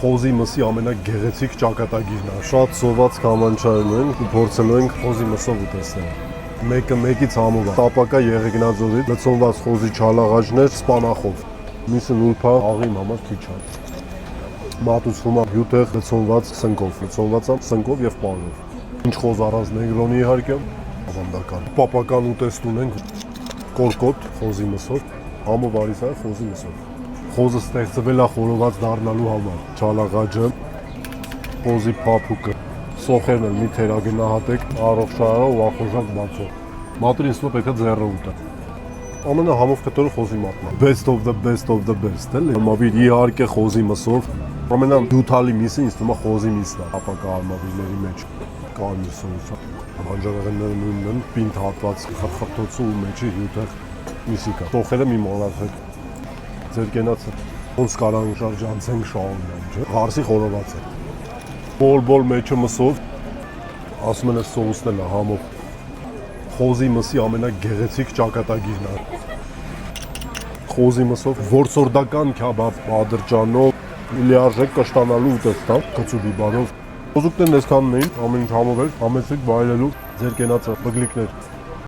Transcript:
խոզի մսի ամենագեղեցիկ ճակատագիրն է։ Շատ սոված կամանչայում են ու փորձելու ենք խոզի մսով ուտեսնել։ Մեկը մեկից համով է։ Տապակա եղեգնաձորի լցոնված խոզի չալաղաջներ սպանախով։ Միսը նուրբա աղի համար քիչ է։ Մատուցվում է հյութեղ լցոնված սնկով, լցոնված սնկով եւ պարով։ Ինչ խոզ առանց նեգրոնի իհարկե, ավանդական։ Պապական ուտեստ ունենք կորկոտ խոզի մսով, համովարից է խոզի մսով։ Խոզը ստեղծվել է խորոված դառնալու համար։ Չալաղաջը, խոզի փափուկը, սոխերն էլ մի թերագնահատեք, առողջարար ու ախորժակ բացող։ Մատուրին ստո պետք է ձեռը ուտը։ Ամենահամով կտորը խոզի մատն է։ Best of the best, էլի։ Համավիր իհարկե խոզի մսով։ Ամենահյութալի միսը ինձ թվում է խոզի միսն է, ապակա արմավիրների մեջ։ Կարմիր սոուսը։ Բանջարեղենները նույնն են, պինդ հատված խրխրթոցը ու մեջը հյութեղ միսի կա։ Սոխերը մի մոլացեք։ Ձեր կենացը ոնց կարան շարժանցենք շաուրման, չէ՞։ Ղարսի խորոված է։ Բոլ մեջը մսով, ասում են այս սոուսն էլ է համով։ Խոզի մսի ամենագեղեցիկ ճակատագիրն է։ Խոզի մսով որսորդական քյաբաբ ադրճանով լիարժեք կշտանալու ուտեստ է, կծու բիբարով։ Խոզուկներն այսքանն էին, ամեն ինչ համով էր, համեցեք վայելելու ձեր կենացը, բգլիկներ։